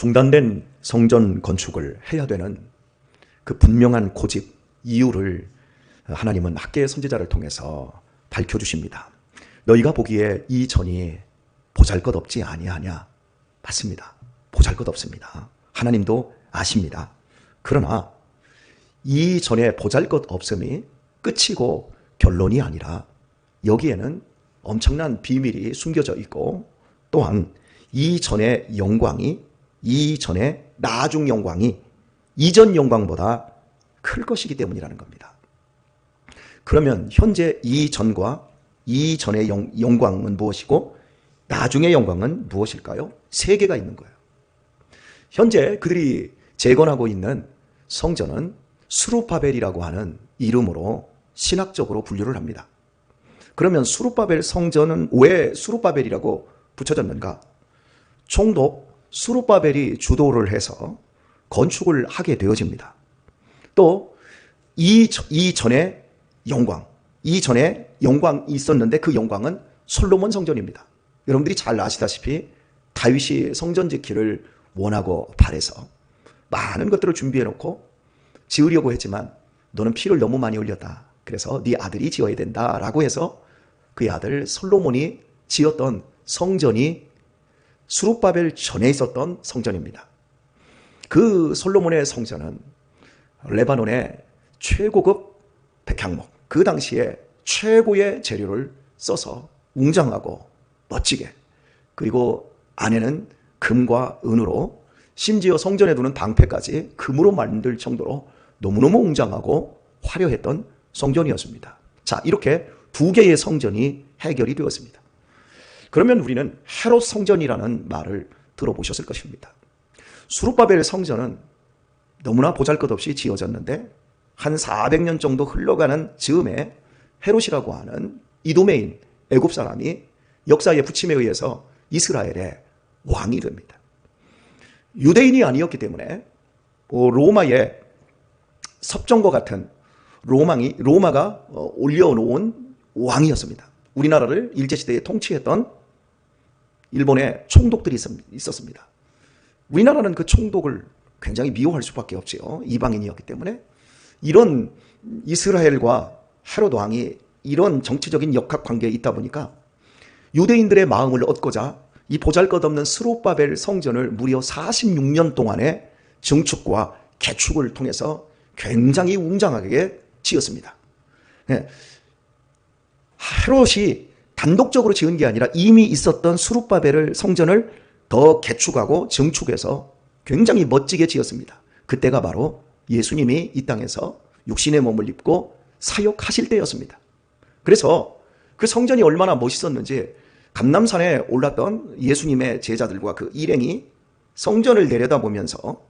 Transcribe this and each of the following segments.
중단된 성전 건축을 해야 되는 그 분명한 고집, 이유를 하나님은 학개의 선지자를 통해서 밝혀주십니다. 너희가 보기에 이 전이 보잘것없지 아니하냐? 맞습니다. 보잘것없습니다. 하나님도 아십니다. 그러나 이 전에 보잘것없음이 끝이고 결론이 아니라 여기에는 엄청난 비밀이 숨겨져 있고, 또한 이 전의 영광이, 이 전의 나중 영광이 이전 영광보다 클 것이기 때문이라는 겁니다. 그러면 현재 이 전과 이 전의 영광은 무엇이고 나중의 영광은 무엇일까요? 세 개가 있는 거예요. 현재 그들이 재건하고 있는 성전은 수룹바벨이라고 하는 이름으로 신학적으로 분류를 합니다. 그러면 수룹바벨 성전은 왜 수룹바벨이라고 붙여졌는가? 총독 수룹바벨이 주도를 해서 건축을 하게 되어집니다. 또 이 전에 영광, 이 전에 영광이 있었는데 그 영광은 솔로몬 성전입니다. 여러분들이 잘 아시다시피 다윗이 성전 짓기를 원하고 바래서 많은 것들을 준비해 놓고 지으려고 했지만 너는 피를 너무 많이 흘렸다. 그래서 네 아들이 지어야 된다라고 해서 그의 아들 솔로몬이 지었던 성전이 수룹바벨 전에 있었던 성전입니다. 그 솔로몬의 성전은 레바논의 최고급 백향목, 그 당시에 최고의 재료를 써서 웅장하고 멋지게, 그리고 안에는 금과 은으로, 심지어 성전에 두는 방패까지 금으로 만들 정도로 너무너무 웅장하고 화려했던 성전이었습니다. 자, 이렇게 두 개의 성전이 해결이 되었습니다. 그러면 우리는 헤롯 성전이라는 말을 들어보셨을 것입니다. 수룹바벨 성전은 너무나 보잘것없이 지어졌는데 한 400년 정도 흘러가는 즈음에 헤롯이라고 하는 이두메인 애굽 사람이 역사의 부침에 의해서 이스라엘의 왕이 됩니다. 유대인이 아니었기 때문에 로마의 섭정과 같은 로마가 올려놓은 왕이었습니다. 우리나라를 일제시대에 통치했던 일본의 총독들이 있었습니다. 우리나라는 그 총독을 굉장히 미워할 수밖에 없지요. 이방인이었기 때문에. 이런 이스라엘과 헤롯 왕이 이런 정치적인 역학관계에 있다 보니까 유대인들의 마음을 얻고자 이 보잘것없는 스룹바벨 성전을 무려 46년 동안의 증축과 개축을 통해서 굉장히 웅장하게 지었습니다. 헤롯이 단독적으로 지은 게 아니라 이미 있었던 수룹바벨 성전을 더 개축하고 증축해서 굉장히 멋지게 지었습니다. 그때가 바로 예수님이 이 땅에서 육신의 몸을 입고 사역하실 때였습니다. 그래서 그 성전이 얼마나 멋있었는지 감람산에 올랐던 예수님의 제자들과 그 일행이 성전을 내려다보면서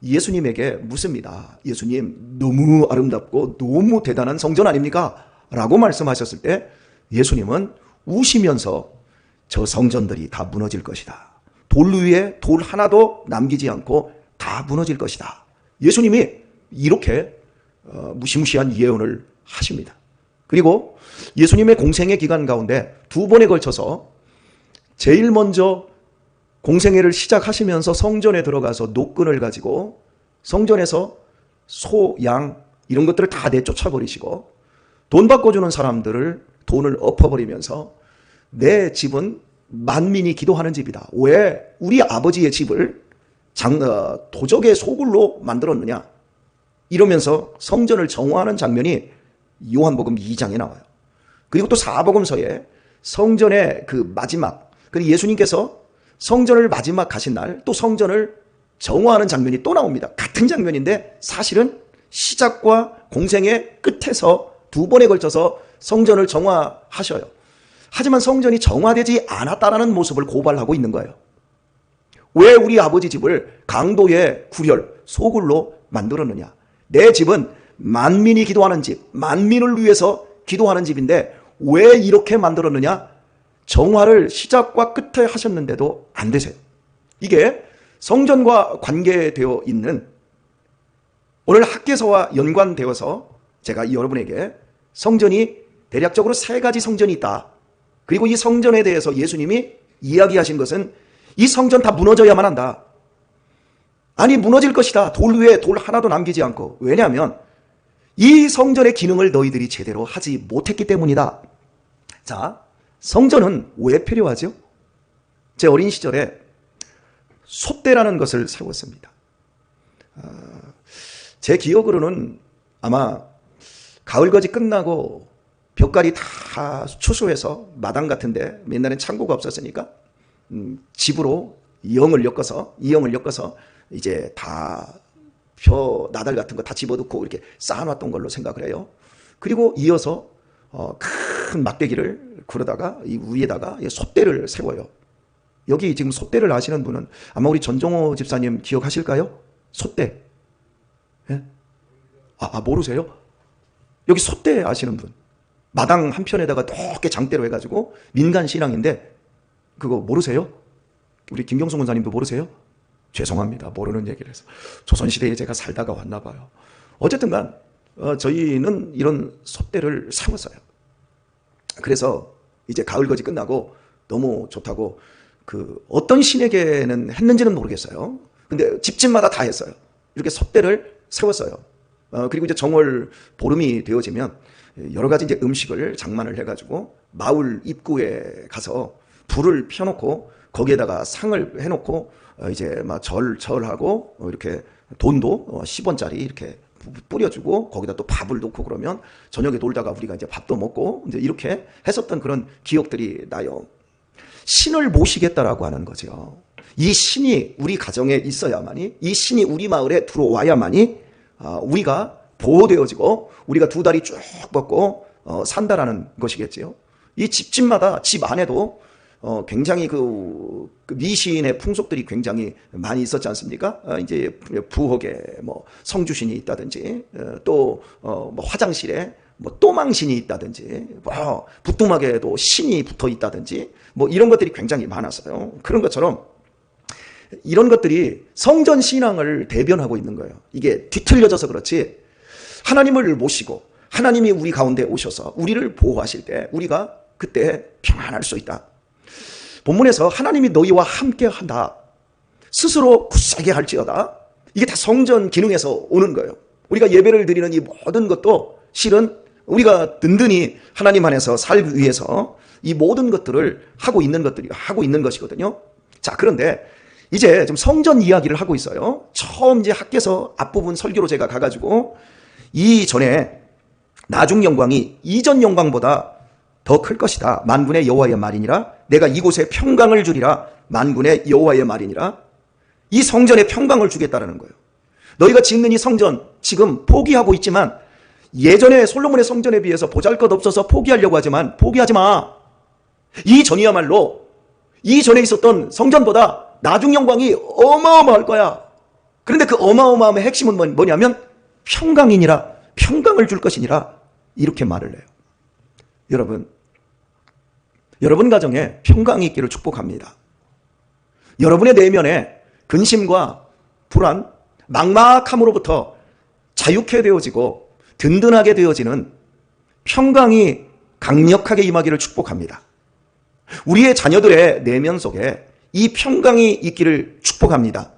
예수님에게 묻습니다. 예수님, 너무 아름답고 너무 대단한 성전 아닙니까? 라고 말씀하셨을 때 예수님은 우시면서 저 성전들이 다 무너질 것이다. 돌 위에 돌 하나도 남기지 않고 다 무너질 것이다. 예수님이 이렇게 무시무시한 예언을 하십니다. 그리고 예수님의 공생애 기간 가운데 두 번에 걸쳐서 제일 먼저 공생애를 시작하시면서 성전에 들어가서 노끈을 가지고 성전에서 소, 양 이런 것들을 다 내쫓아버리시고 돈 바꿔주는 사람들을 돈을 엎어버리면서 내 집은 만민이 기도하는 집이다. 왜 우리 아버지의 집을 도적의 소굴로 만들었느냐? 이러면서 성전을 정화하는 장면이 요한복음 2장에 나와요. 그리고 또 사복음서에 성전의 그 마지막, 그리고 예수님께서 성전을 마지막 가신 날 또 성전을 정화하는 장면이 또 나옵니다. 같은 장면인데 사실은 시작과 공생의 끝에서 두 번에 걸쳐서 성전을 정화하셔요. 하지만 성전이 정화되지 않았다라는 모습을 고발하고 있는 거예요. 왜 우리 아버지 집을 강도의 구렬, 소굴로 만들었느냐? 내 집은 만민이 기도하는 집, 만민을 위해서 기도하는 집인데 왜 이렇게 만들었느냐? 정화를 시작과 끝에 하셨는데도 안 되세요. 이게 성전과 관계되어 있는, 오늘 학개서와 연관되어서 제가 여러분에게 성전이 대략적으로 3가지 성전이 있다. 그리고 이 성전에 대해서 예수님이 이야기하신 것은 이 성전 다 무너져야만 한다. 아니 무너질 것이다. 돌 위에 돌 하나도 남기지 않고. 왜냐하면 이 성전의 기능을 너희들이 제대로 하지 못했기 때문이다. 자, 성전은 왜 필요하죠? 제 어린 시절에 솥대라는 것을 세웠습니다. 제 기억으로는 아마 가을거지 끝나고 벽갈이 다 추수해서 마당 같은데 옛날엔 창고가 없었으니까 집으로 이형을 엮어서 이제 다 벼 나달 같은 거 다 집어넣고 이렇게 쌓아놨던 걸로 생각을 해요. 그리고 이어서 큰 막대기를 그러다가 이 위에다가 솥대를 세워요. 여기 지금 솥대를 아시는 분은 아마 우리 전종호 집사님 기억하실까요? 솥대. 예? 모르세요? 여기 솥대 아시는 분. 마당 한편에다가 높게 장대로 해가지고 민간 신앙인데 그거 모르세요? 우리 김경수 권사님도 모르세요? 죄송합니다. 모르는 얘기를 해서. 조선시대에 제가 살다가 왔나 봐요. 어쨌든 간 저희는 이런 솥대를 세웠어요. 그래서 이제 가을거지 끝나고 너무 좋다고 어떤 신에게는 했는지는 모르겠어요. 근데 집집마다 다 했어요. 이렇게 솥대를 세웠어요. 그리고 이제 정월 보름이 되어지면 여러 가지 이제 음식을 장만을 해가지고 마을 입구에 가서 불을 펴놓고 거기에다가 상을 해놓고 이제 막 절하고 이렇게 돈도 10원짜리 이렇게 뿌려주고 거기다 또 밥을 넣고 그러면 저녁에 놀다가 우리가 이제 밥도 먹고 이제 이렇게 했었던 그런 기억들이 나요. 신을 모시겠다라고 하는 거죠. 이 신이 우리 가정에 있어야만이, 이 신이 우리 마을에 들어와야만이 우리가 보호되어지고 우리가 두 다리 쭉 뻗고 산다라는 것이겠지요. 이 집집마다 집 안에도 굉장히 그 미신의 풍속들이 굉장히 많이 있었지 않습니까? 이제 부엌에 뭐 성주신이 있다든지 또 뭐 화장실에 뭐 또망신이 있다든지 뭐 부뚜막에도 신이 붙어 있다든지 뭐 이런 것들이 굉장히 많았어요. 그런 것처럼 이런 것들이 성전 신앙을 대변하고 있는 거예요. 이게 뒤틀려져서 그렇지 하나님을 모시고 하나님이 우리 가운데 오셔서 우리를 보호하실 때 우리가 그때 평안할 수 있다. 본문에서 하나님이 너희와 함께 한다. 스스로 굳세게 할지어다. 이게 다 성전 기능에서 오는 거예요. 우리가 예배를 드리는 이 모든 것도 실은 우리가 든든히 하나님 안에서 살기 위해서 이 모든 것들을 하고 있는 것이거든요. 자, 그런데 이제 좀 성전 이야기를 하고 있어요. 처음 이제 학교에서 앞부분 설교로 제가 가가지고 이전에 나중 영광이 이전 영광보다 더 클 것이다. 만군의 여호와의 말이니라. 내가 이곳에 평강을 주리라. 만군의 여호와의 말이니라. 이 성전에 평강을 주겠다라는 거예요. 너희가 짓는 이 성전 지금 포기하고 있지만 예전에 솔로몬의 성전에 비해서 보잘것없어서 포기하려고 하지만 포기하지 마. 이전이야말로 이전에 있었던 성전보다 나중 영광이 어마어마할 거야. 그런데 그 어마어마함의 핵심은 뭐냐면 평강이니라. 평강을 줄 것이니라. 이렇게 말을 해요. 여러분 가정에 평강이 있기를 축복합니다. 여러분의 내면에 근심과 불안, 막막함으로부터 자유케 되어지고 든든하게 되어지는 평강이 강력하게 임하기를 축복합니다. 우리의 자녀들의 내면 속에 이 평강이 있기를 축복합니다.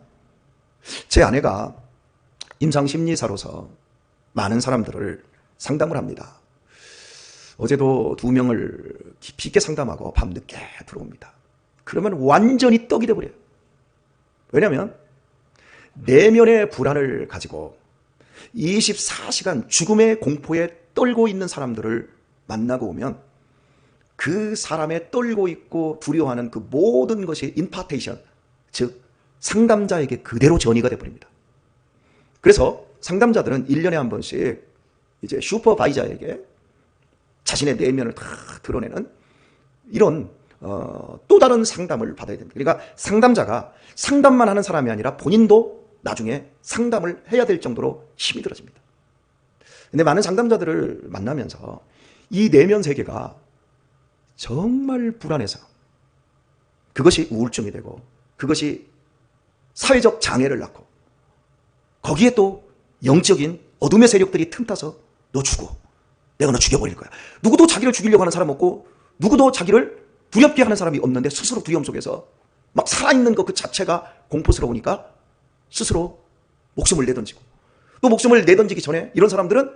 제 아내가 임상심리사로서 많은 사람들을 상담을 합니다. 어제도 2명을 깊이 있게 상담하고 밤늦게 들어옵니다. 그러면 완전히 떡이 돼버려요. 왜냐하면 내면의 불안을 가지고 24시간 죽음의 공포에 떨고 있는 사람들을 만나고 오면 그 사람의 떨고 있고 두려워하는 그 모든 것이 임파테이션, 즉 상담자에게 그대로 전이가 돼버립니다. 그래서 상담자들은 1년에 한 번씩 이제 슈퍼바이저에게 자신의 내면을 다 드러내는 이런 또 다른 상담을 받아야 됩니다. 그러니까 상담자가 상담만 하는 사람이 아니라 본인도 나중에 상담을 해야 될 정도로 힘이 들어집니다. 근데 많은 상담자들을 만나면서 이 내면 세계가 정말 불안해서 그것이 우울증이 되고 그것이 사회적 장애를 낳고 거기에 또 영적인 어둠의 세력들이 틈타서 너 죽어. 내가 너 죽여버릴 거야. 누구도 자기를 죽이려고 하는 사람 없고 누구도 자기를 두렵게 하는 사람이 없는데 스스로 두려움 속에서 막 살아있는 것 그 자체가 공포스러우니까 스스로 목숨을 내던지고, 또 목숨을 내던지기 전에 이런 사람들은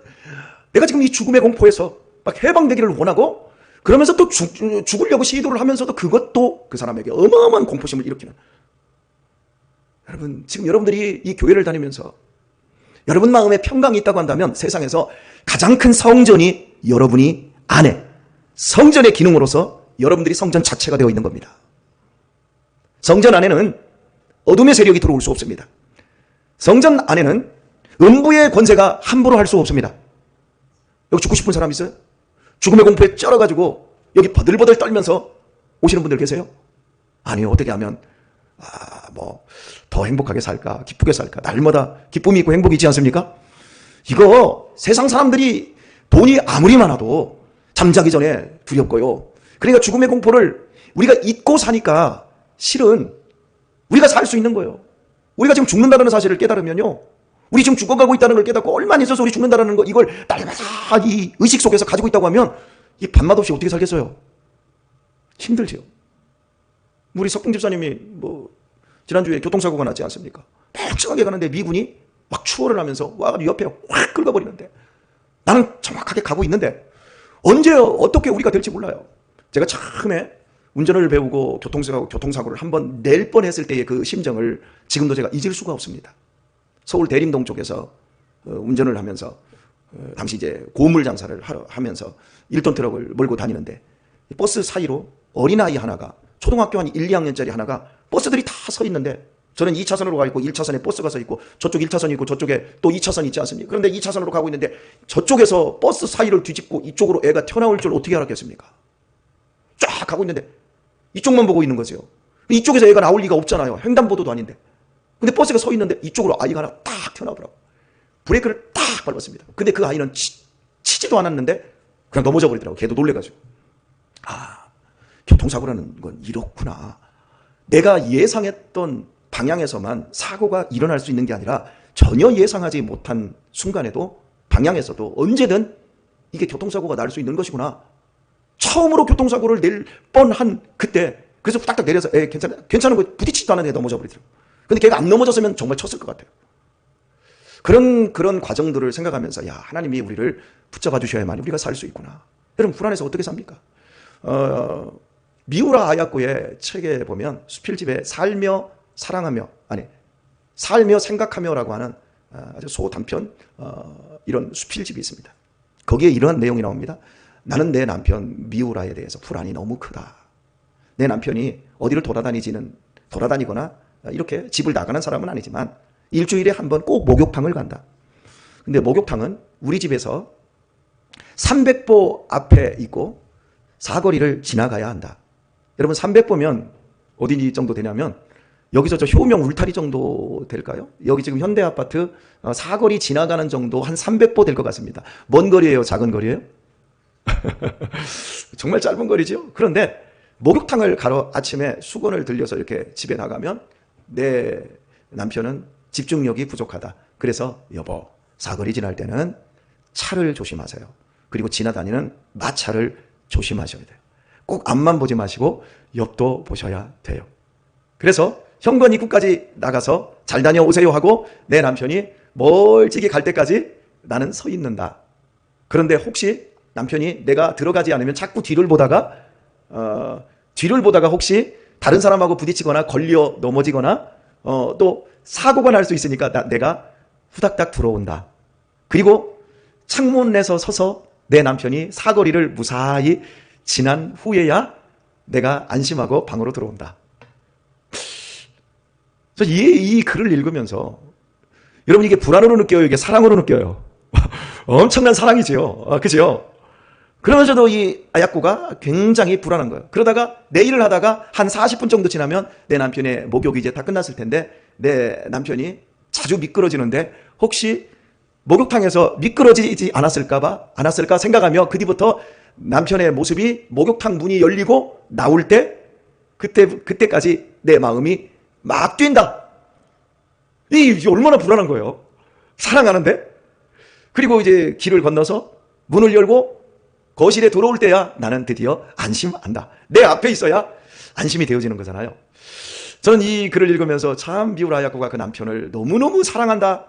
내가 지금 이 죽음의 공포에서 막 해방되기를 원하고, 그러면서 또 죽으려고 시도를 하면서도 그것도 그 사람에게 어마어마한 공포심을 일으키는. 여러분, 지금 여러분들이 이 교회를 다니면서 여러분 마음에 평강이 있다고 한다면 세상에서 가장 큰 성전이 여러분이 안에, 성전의 기능으로서 여러분들이 성전 자체가 되어 있는 겁니다. 성전 안에는 어둠의 세력이 들어올 수 없습니다. 성전 안에는 음부의 권세가 함부로 할 수 없습니다. 여기 죽고 싶은 사람 있어요? 죽음의 공포에 쩔어가지고 여기 버들버들 떨면서 오시는 분들 계세요? 아니요. 어떻게 하면 더 행복하게 살까, 기쁘게 살까, 날마다 기쁨이 있고 행복이 있지 않습니까? 이거 세상 사람들이 돈이 아무리 많아도 잠자기 전에 두렵고요. 그러니까 죽음의 공포를 우리가 잊고 사니까 실은 우리가 살 수 있는 거예요. 우리가 지금 죽는다는 사실을 깨달으면요, 우리 지금 죽어가고 있다는 걸 깨닫고 얼마나 있어서 우리 죽는다는 거, 이걸 날마다 이 의식 속에서 가지고 있다고 하면 이 밤맛 없이 어떻게 살겠어요? 힘들지요. 우리 석봉 집사님이 지난주에 교통사고가 났지 않습니까? 멀쩡하게 가는데 미군이 막 추월을 하면서 와가지고 옆에 확 긁어버리는데, 나는 정확하게 가고 있는데 언제 어떻게 우리가 될지 몰라요. 제가 처음에 운전을 배우고 교통사고를 한번 낼 뻔했을 때의 그 심정을 지금도 제가 잊을 수가 없습니다. 서울 대림동 쪽에서 운전을 하면서 당시 이제 고물 장사를 하면서 1톤 트럭을 몰고 다니는데, 버스 사이로 어린아이 하나가, 초등학교 한 1, 2학년짜리 하나가, 버스들이 다 서 있는데 저는 2차선으로 가 있고 1차선에 버스가 서 있고 저쪽 1차선이 있고 저쪽에 또 2차선이 있지 않습니까? 그런데 2차선으로 가고 있는데 저쪽에서 버스 사이를 뒤집고 이쪽으로 애가 튀어나올 줄 어떻게 알았겠습니까? 쫙 가고 있는데 이쪽만 보고 있는 거죠. 이쪽에서 애가 나올 리가 없잖아요. 횡단보도도 아닌데. 근데 버스가 서 있는데 이쪽으로 아이가 하나 딱 튀어나오더라고요. 브레이크를 딱 밟았습니다. 근데 그 아이는 치지도 않았는데 그냥 넘어져 버리더라고요. 걔도 놀래가지고. 교통사고라는 건 이렇구나. 내가 예상했던 방향에서만 사고가 일어날 수 있는 게 아니라 전혀 예상하지 못한 순간에도, 방향에서도 언제든 이게 교통사고가 날 수 있는 것이구나. 처음으로 교통사고를 낼 뻔한 그때, 그래서 딱딱 내려서 괜찮은 거, 부딪히지도 않았는데 넘어져 버리더라고요. 근데 걔가 안 넘어졌으면 정말 쳤을 것 같아요. 그런 과정들을 생각하면서, 야, 하나님이 우리를 붙잡아 주셔야만 우리가 살 수 있구나. 여러분, 불안해서 어떻게 삽니까? 미우라 아야코의 책에 보면 수필집에 살며 생각하며라고 하는 아주 소단편 이런 수필집이 있습니다. 거기에 이러한 내용이 나옵니다. 나는 내 남편 미우라에 대해서 불안이 너무 크다. 내 남편이 어디를 돌아다니거나 이렇게 집을 나가는 사람은 아니지만 일주일에 한 번 꼭 목욕탕을 간다. 근데 목욕탕은 우리 집에서 300보 앞에 있고 사거리를 지나가야 한다. 여러분, 300보면 어디 정도 되냐면 여기서 저 효명 울타리 정도 될까요? 여기 지금 현대아파트 사거리 지나가는 정도 한 300보 될 것 같습니다. 먼 거리예요? 작은 거리예요? 정말 짧은 거리죠. 그런데 목욕탕을 가러 아침에 수건을 들려서 이렇게 집에 나가면 내 남편은 집중력이 부족하다. 그래서 여보, 사거리 지날 때는 차를 조심하세요. 그리고 지나다니는 마차를 조심하셔야 돼요. 꼭 앞만 보지 마시고 옆도 보셔야 돼요. 그래서 현관 입구까지 나가서 잘 다녀오세요 하고 내 남편이 멀찍이 갈 때까지 나는 서 있는다. 그런데 혹시 남편이 내가 들어가지 않으면 자꾸 뒤를 보다가 혹시 다른 사람하고 부딪히거나 걸려 넘어지거나 또 사고가 날 수 있으니까 내가 후닥닥 들어온다. 그리고 창문에서 서서 내 남편이 사거리를 무사히 지난 후에야 내가 안심하고 방으로 들어온다. 이 글을 읽으면서 여러분, 이게 불안으로 느껴요? 이게 사랑으로 느껴요? 엄청난 사랑이죠. 그죠? 그러면서도 이 아야코가 굉장히 불안한 거예요. 그러다가 내일을 하다가 한 40분 정도 지나면 내 남편의 목욕이 이제 다 끝났을 텐데 내 남편이 자주 미끄러지는데 혹시 목욕탕에서 미끄러지지 않았을까 생각하며 그 뒤부터 남편의 모습이 목욕탕 문이 열리고 나올 때 그때까지 내 마음이 막 뛴다. 이게 얼마나 불안한 거예요. 사랑하는데. 그리고 이제 길을 건너서 문을 열고 거실에 들어올 때야 나는 드디어 안심한다. 내 앞에 있어야 안심이 되어지는 거잖아요. 저는 이 글을 읽으면서 참 비우라 야고가 그 남편을 너무너무 사랑한다,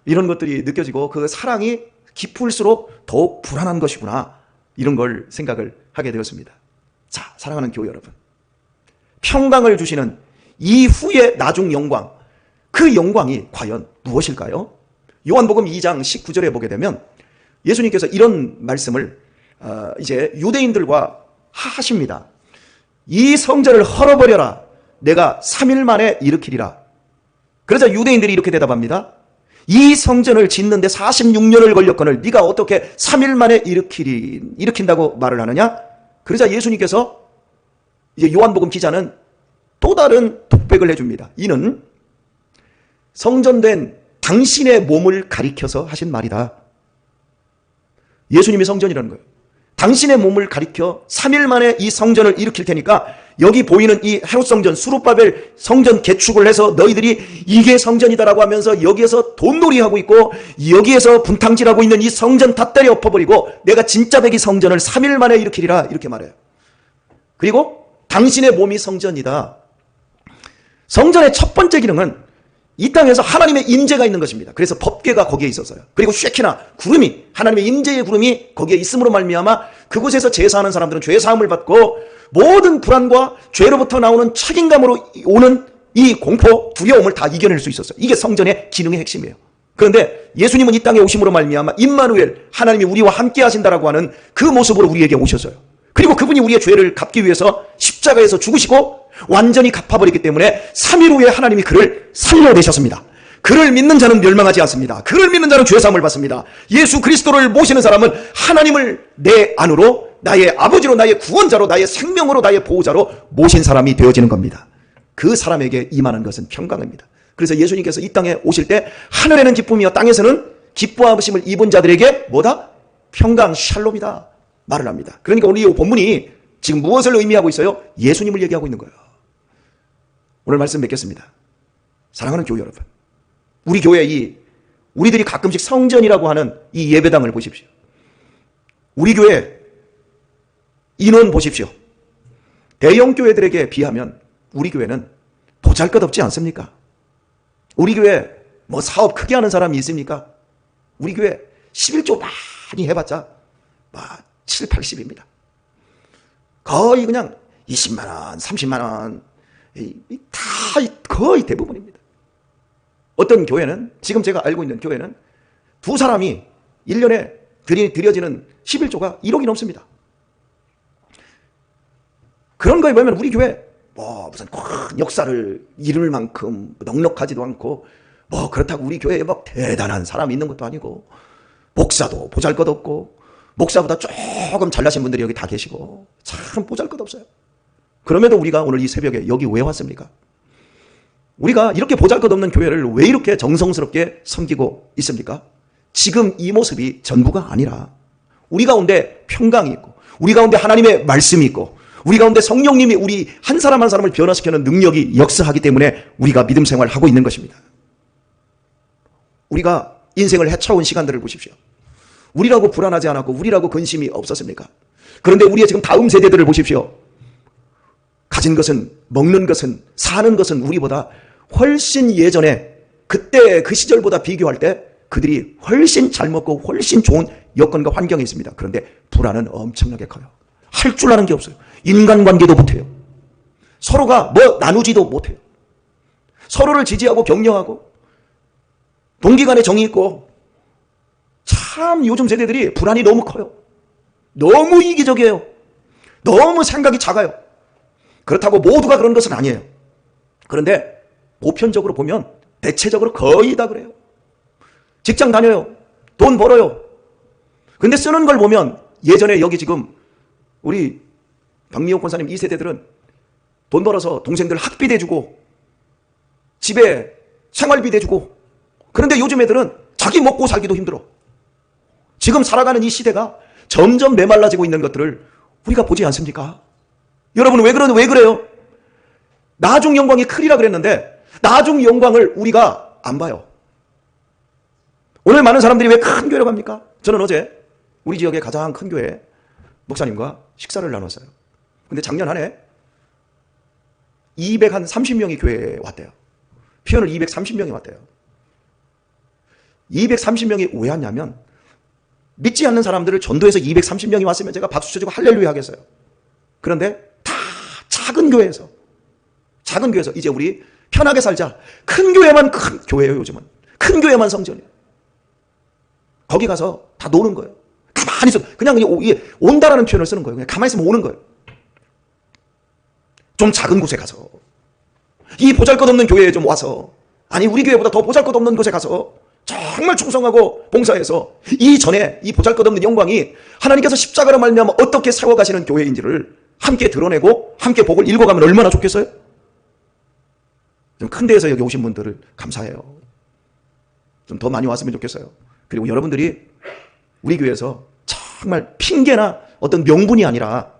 이런 것들이 느껴지고 그 사랑이 깊을수록 더욱 불안한 것이구나, 이런 걸 생각을 하게 되었습니다. 자, 사랑하는 교회 여러분, 평강을 주시는 이후의 나중 영광, 그 영광이 과연 무엇일까요? 요한복음 2장 19절에 보게 되면 예수님께서 이런 말씀을 이제 유대인들과 하십니다. 이 성전을 헐어버려라, 내가 3일 만에 일으키리라. 그러자 유대인들이 이렇게 대답합니다. 이 성전을 짓는데 46년을 걸렸거늘 네가 어떻게 3일 만에 일으킨다고 말을 하느냐? 그러자 예수님께서 이제 요한복음 기자는 또 다른 독백을 해줍니다. 이는 성전된 당신의 몸을 가리켜서 하신 말이다. 예수님이 성전이라는 거예요. 당신의 몸을 가리켜 3일 만에 이 성전을 일으킬 테니까 여기 보이는 이 헤롯 성전, 수룹바벨 성전 개축을 해서 너희들이 이게 성전이다라고 하면서 여기에서 돈놀이하고 있고 여기에서 분탕질하고 있는 이 성전 다 때려 엎어버리고 내가 진짜 백이 성전을 3일 만에 일으키리라, 이렇게 말해요. 그리고 당신의 몸이 성전이다. 성전의 첫 번째 기능은 이 땅에서 하나님의 임재가 있는 것입니다. 그래서 법궤가 거기에 있었어요. 그리고 쉐키나 구름이, 하나님의 임재의 구름이 거기에 있음으로 말미암아 그곳에서 제사하는 사람들은 죄 사함을 받고 모든 불안과 죄로부터 나오는 책임감으로 오는 이 공포, 두려움을 다 이겨낼 수 있었어요. 이게 성전의 기능의 핵심이에요. 그런데 예수님은 이 땅에 오심으로 말미암아 임마누엘, 하나님이 우리와 함께 하신다라고 하는 그 모습으로 우리에게 오셨어요. 그리고 그분이 우리의 죄를 갚기 위해서 십자가에서 죽으시고 완전히 갚아버렸기 때문에 3일 후에 하나님이 그를 살려내셨습니다. 그를 믿는 자는 멸망하지 않습니다. 그를 믿는 자는 죄사함을 받습니다. 예수 그리스도를 모시는 사람은 하나님을 내 안으로, 나의 아버지로, 나의 구원자로, 나의 생명으로, 나의 보호자로 모신 사람이 되어지는 겁니다. 그 사람에게 임하는 것은 평강입니다. 그래서 예수님께서 이 땅에 오실 때 하늘에는 기쁨이요 땅에서는 기뻐하심을 입은 자들에게 뭐다? 평강, 샬롬이다 말을 합니다. 그러니까 오늘 이 본문이 지금 무엇을 의미하고 있어요? 예수님을 얘기하고 있는 거예요. 오늘 말씀 맺겠습니다. 사랑하는 교회 여러분, 우리 교회 우리들이 가끔씩 성전이라고 하는 이 예배당을 보십시오. 우리 교회 인원 보십시오. 대형 교회들에게 비하면 우리 교회는 보잘것없지 않습니까? 우리 교회 뭐 사업 크게 하는 사람이 있습니까? 우리 교회 11조 많이 해봤자 7, 80입니다. 거의 그냥 20만 원, 30만 원, 다 거의 대부분입니다. 어떤 교회는, 지금 제가 알고 있는 교회는 두 사람이 1년에 드려지는 11조가 1억이 넘습니다. 그런 거에 보면 우리 교회 무슨 큰 역사를 이룰 만큼 넉넉하지도 않고 그렇다고 우리 교회에 대단한 사람이 있는 것도 아니고 목사도 보잘것없고 목사보다 조금 잘나신 분들이 여기 다 계시고 참 보잘것없어요. 그럼에도 우리가 오늘 이 새벽에 여기 왜 왔습니까? 우리가 이렇게 보잘것없는 교회를 왜 이렇게 정성스럽게 섬기고 있습니까? 지금 이 모습이 전부가 아니라 우리 가운데 평강이 있고 우리 가운데 하나님의 말씀이 있고 우리 가운데 성령님이 우리 한 사람 한 사람을 변화시키는 능력이 역사하기 때문에 우리가 믿음 생활을 하고 있는 것입니다. 우리가 인생을 헤쳐온 시간들을 보십시오. 우리라고 불안하지 않았고 우리라고 근심이 없었습니까? 그런데 우리의 지금 다음 세대들을 보십시오. 가진 것은, 먹는 것은, 사는 것은 우리보다 훨씬 예전에 그때 그 시절보다 비교할 때 그들이 훨씬 잘 먹고 훨씬 좋은 여건과 환경에 있습니다. 그런데 불안은 엄청나게 커요. 할 줄 아는 게 없어요. 인간관계도 못해요. 서로가 나누지도 못해요. 서로를 지지하고 격려하고 동기간에 정이 있고 참 요즘 세대들이 불안이 너무 커요. 너무 이기적이에요. 너무 생각이 작아요. 그렇다고 모두가 그런 것은 아니에요. 그런데 보편적으로 보면 대체적으로 거의 다 그래요. 직장 다녀요. 돈 벌어요. 근데 쓰는 걸 보면 예전에 여기 지금 우리 박미호 권사님 2세대들은 돈 벌어서 동생들 학비 대주고 집에 생활비 대주고 그런데 요즘 애들은 자기 먹고 살기도 힘들어. 지금 살아가는 이 시대가 점점 메말라지고 있는 것들을 우리가 보지 않습니까? 여러분 왜 그래요? 나중 영광이 크리라 그랬는데 나중 영광을 우리가 안 봐요. 오늘 많은 사람들이 왜 큰 교회로 갑니까? 저는 어제 우리 지역의 가장 큰 교회 목사님과 식사를 나눴어요. 근데 작년 한 해 230명이 교회에 왔대요. 피언을 230명이 왔대요. 230명이 왜 왔냐면 믿지 않는 사람들을 전도해서 230명이 왔으면 제가 박수 쳐주고 할렐루야 하겠어요. 그런데 다 작은 교회에서 이제 우리 편하게 살자. 큰 교회만 큰 교회예요. 요즘은 큰 교회만 성전이에요. 거기 가서 다 노는 거예요. 가만히 있어. 그냥 온다라는 표현을 쓰는 거예요. 그냥 가만히 있으면 오는 거예요. 좀 작은 곳에 가서, 이 보잘것없는 교회에 좀 와서, 아니 우리 교회보다 더 보잘것없는 곳에 가서 정말 충성하고 봉사해서 이전에 이 보잘것없는 영광이 하나님께서 십자가로 말미암아 어떻게 세워가시는 교회인지를 함께 드러내고 함께 복을 읽어가면 얼마나 좋겠어요? 좀 큰 데에서 여기 오신 분들을 감사해요. 좀 더 많이 왔으면 좋겠어요. 그리고 여러분들이 우리 교회에서 정말 핑계나 어떤 명분이 아니라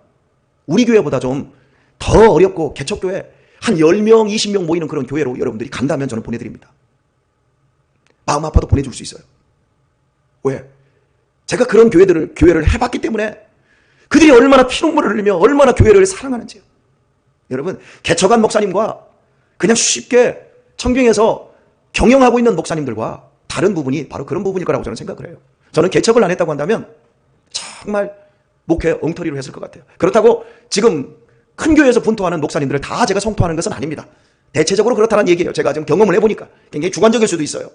우리 교회보다 좀 더 어렵고 개척교회 한 10명, 20명 모이는 그런 교회로 여러분들이 간다면 저는 보내드립니다. 마음 아파도 보내줄 수 있어요. 왜? 제가 그런 교회를 해봤기 때문에 그들이 얼마나 피눈물을 흘리며 얼마나 교회를 사랑하는지요. 여러분, 개척한 목사님과 그냥 쉽게 청빙에서 경영하고 있는 목사님들과 다른 부분이 바로 그런 부분일 거라고 저는 생각을 해요. 저는 개척을 안 했다고 한다면 정말 목회 엉터리로 했을 것 같아요. 그렇다고 지금 큰 교회에서 분토하는 목사님들을 다 제가 성토하는 것은 아닙니다. 대체적으로 그렇다는 얘기예요. 제가 지금 경험을 해보니까 굉장히 주관적일 수도 있어요.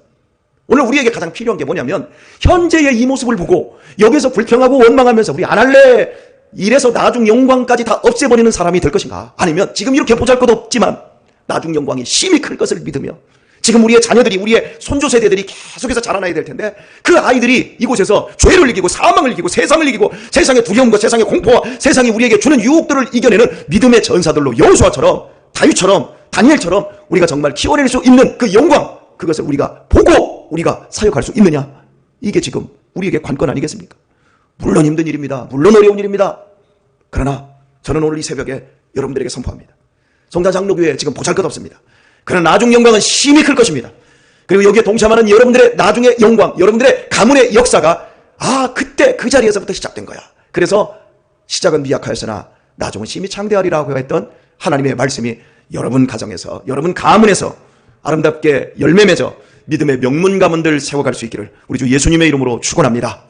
오늘 우리에게 가장 필요한 게 뭐냐면 현재의 이 모습을 보고 여기서 불평하고 원망하면서 우리 안 할래 이래서 나중 영광까지 다 없애버리는 사람이 될 것인가, 아니면 지금 이렇게 보잘것없지만 나중 영광이 심히 클 것을 믿으며 지금 우리의 자녀들이, 우리의 손주 세대들이 계속해서 자라나야 될 텐데 그 아이들이 이곳에서 죄를 이기고 사망을 이기고 세상을 이기고 세상의 두려움과 세상의 공포와 세상이 우리에게 주는 유혹들을 이겨내는 믿음의 전사들로 여호수아처럼 다윗처럼 다니엘처럼 우리가 정말 키워낼 수 있는 그 영광, 그것을 우리가 보고 우리가 사역할 수 있느냐, 이게 지금 우리에게 관건 아니겠습니까? 물론 힘든 일입니다. 물론 어려운 일입니다. 그러나 저는 오늘 이 새벽에 여러분들에게 선포합니다. 송자 장로교회 지금 보잘것없습니다. 그러나 나중 영광은 심히 클 것입니다. 그리고 여기에 동참하는 여러분들의 나중의 영광, 여러분들의 가문의 역사가 그때 그 자리에서부터 시작된 거야. 그래서 시작은 미약하였으나 나중은 심히 창대하리라고 했던 하나님의 말씀이 여러분 가정에서, 여러분 가문에서 아름답게 열매 맺어 믿음의 명문 가문들 세워갈 수 있기를 우리 주 예수님의 이름으로 축원합니다.